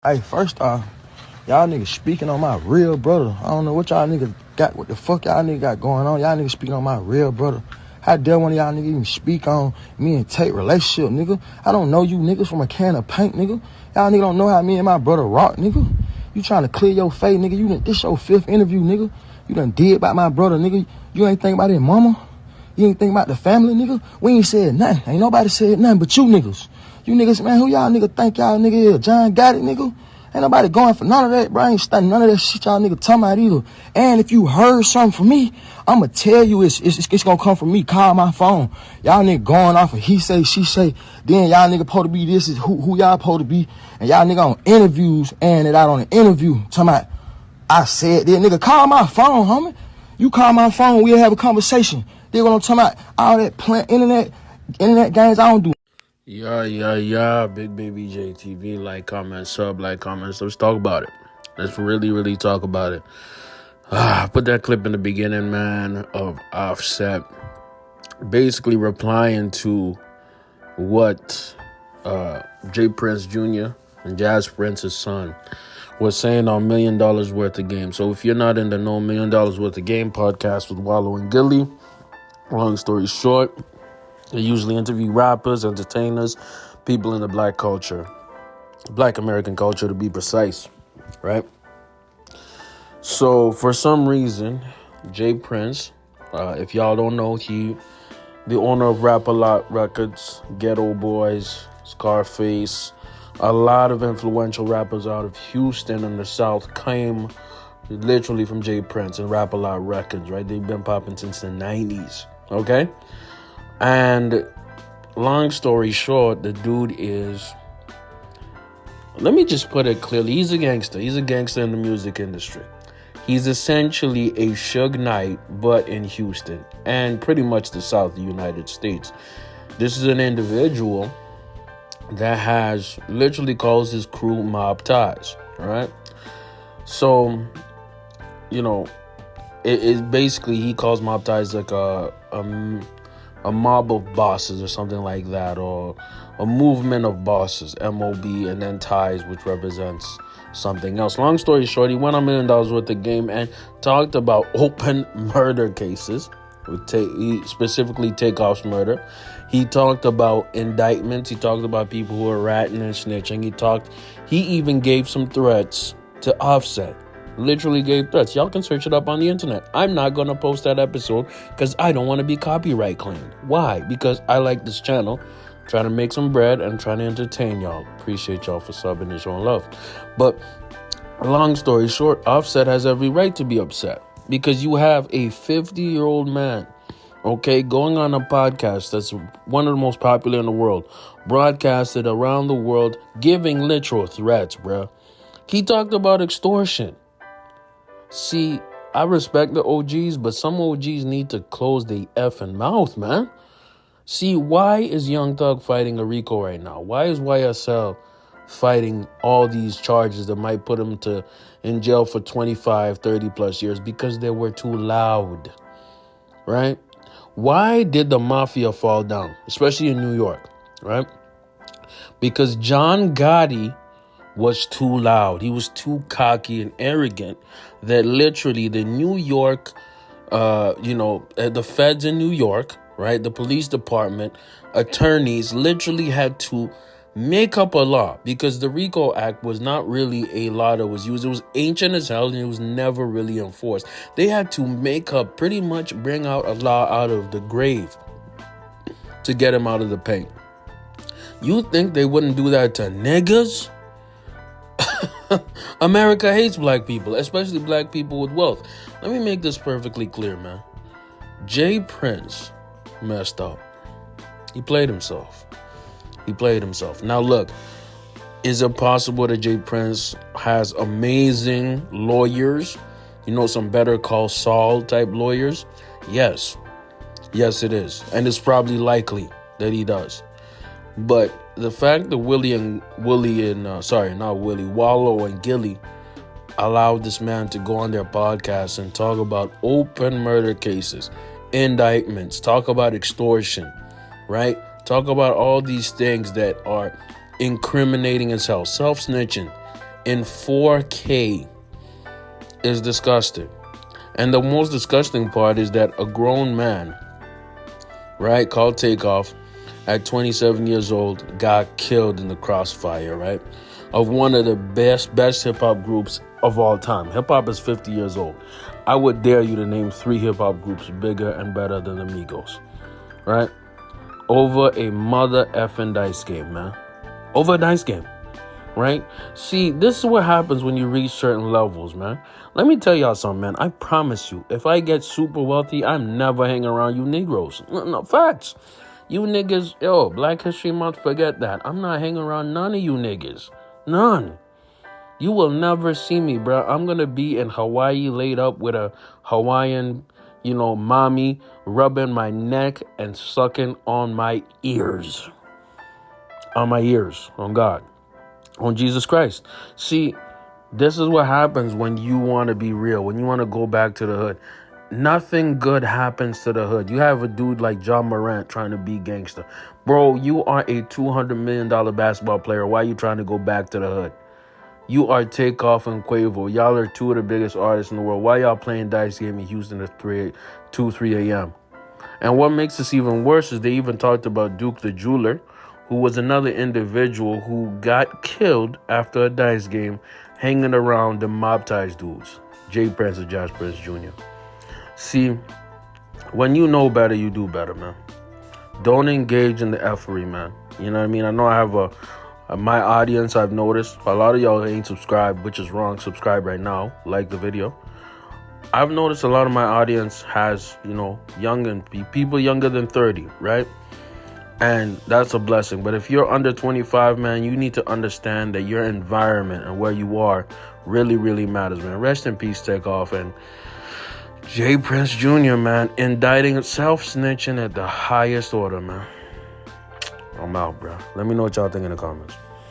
Hey, first off, y'all niggas speaking on my real brother. I don't know what y'all niggas got, what the fuck y'all niggas got going on. Y'all niggas speaking on my real brother. How dare one of y'all niggas even speak on me and Tate relationship, nigga? I don't know you niggas from a can of paint, nigga. Y'all niggas don't know how me and my brother rock, nigga. You trying to clear your face, nigga. This your 5th interview, nigga. You done did about my brother, nigga. You ain't think about his mama. You ain't think about the family, nigga. We ain't said nothing. Ain't nobody said nothing but you niggas. You niggas, man, who y'all niggas think y'all nigga is? John got it, nigga? Ain't nobody going for none of that, bro. I ain't studying none of that shit y'all nigga talking about either. And if you heard something from me, I'ma tell you it's gonna come from me. Call my phone. Y'all nigga going off of he say, she say. Then y'all nigga supposed to be this is who y'all supposed to be. And y'all nigga on interviews and it out on an interview. Talking about, I said that, nigga. Call my phone, homie. You call my phone, we'll have a conversation. Then what I'm talking about, all that internet games, I don't do. Yeah, Big Baby JTV, like, comment, sub. Let's talk about it. Let's really talk about it. I put that clip in the beginning, man, of Offset basically replying to what J Prince Jr. and Jazz Prince's son was saying on $1 million worth of game. So if you're not in the No $1 Million Worth of Game podcast with Wallow and Gilly, long story short, they usually interview rappers, entertainers, people in the black culture, black American culture to be precise, right? So for some reason, J Prince, if y'all don't know, he the owner of Rap-A-Lot Records, Ghetto Boys, Scarface, a lot of influential rappers out of Houston and the South came literally from J Prince and Rap-A-Lot Records, right? They've been popping since the 90s, okay? And long story short, the dude is, let me just put it clearly, he's a gangster. He's a gangster in the music industry. He's essentially a Suge Knight, but in Houston and pretty much the South of the United States. This is an individual that has literally calls his crew mob ties, right? So, you know, it basically, he calls mob ties like a mob of bosses or something like that, or a movement of bosses, M-O-B, and then ties, which represents something else. Long story short, he went on $1 million worth of game and talked about open murder cases, specifically Takeoff's murder. He talked about indictments. He talked about people who are ratting and snitching. He even gave some threats to Offset. Literally gave threats. Y'all can search it up on the internet. I'm not going to post that episode because I don't want to be copyright claimed. Why? Because I like this channel, trying to make some bread and trying to entertain y'all. Appreciate y'all for subbing and showing love. But long story short, Offset has every right to be upset because you have a 50-year-old man, okay, going on a podcast that's one of the most popular in the world, broadcasted around the world, giving literal threats, bruh. He talked about extortion. See, I respect the OGs, but some OGs need to close their effing mouth, man. See, why is Young Thug fighting a RICO right now? Why is YSL fighting all these charges that might put him in jail for 25, 30 plus years? Because they were too loud, right? Why did the mafia fall down, especially in New York, right? Because John Gotti was too loud. He was too cocky and arrogant that literally the New York, the feds in New York, right? The police department, attorneys literally had to make up a law because the RICO Act was not really a law that was used. It was ancient as hell and it was never really enforced. They had to pretty much bring out a law out of the grave to get him out of the paint. You think they wouldn't do that to niggas? America hates black people, especially black people with wealth. Let me make this perfectly clear, man. J Prince messed up. He played himself. Now look, is it possible that J Prince has amazing lawyers? Some Better Call Saul type lawyers? Yes, it is. And it's probably likely that he does. But the fact that Wallow and Gilly allowed this man to go on their podcast and talk about open murder cases, indictments, talk about extortion, right? Talk about all these things that are incriminating as hell, self-snitching, in 4K is disgusting. And the most disgusting part is that a grown man, right, called Takeoff, at 27 years old, got killed in the crossfire, right, of one of the best hip-hop groups of all time. Hip-hop is 50 years old. I would dare you to name 3 hip-hop groups bigger and better than the Migos, right? Over a mother effing dice game, man. Over a dice game, right? See, this is what happens when you reach certain levels, man. Let me tell y'all something, man. I promise you, if I get super wealthy, I'm never hanging around you Negroes. No, facts. You niggas, Black History Month, forget that. I'm not hanging around none of you niggas. None. You will never see me, bro. I'm going to be in Hawaii laid up with a Hawaiian, mommy rubbing my neck and sucking on my ears. On my ears. On God. On Jesus Christ. See, this is what happens when you want to be real, when you want to go back to the hood. Nothing good happens to the hood. You have a dude like John Morant trying to be gangster. Bro, you are a $200 million basketball player. Why are you trying to go back to the hood? You are Takeoff and Quavo. Y'all are 2 of the biggest artists in the world. Why y'all playing dice game in Houston at 3 a.m.? And what makes this even worse is they even talked about Duke the Jeweler, who was another individual who got killed after a dice game hanging around the Mob Ties dudes, Jay Prince and Josh Prince Jr. See, when you know better, you do better, man. Don't engage in the effery, man. You know what I mean? I know I have my audience, I've noticed. A lot of y'all ain't subscribed, which is wrong. Subscribe right now. Like the video. I've noticed a lot of my audience has, people younger than 30, right? And that's a blessing. But if you're under 25, man, you need to understand that your environment and where you are really, really matters, man. Rest in peace, Takeoff. And Jay Prince Jr., man, indicting self-snitching at the highest order, man. I'm out, bro. Let me know what y'all think in the comments.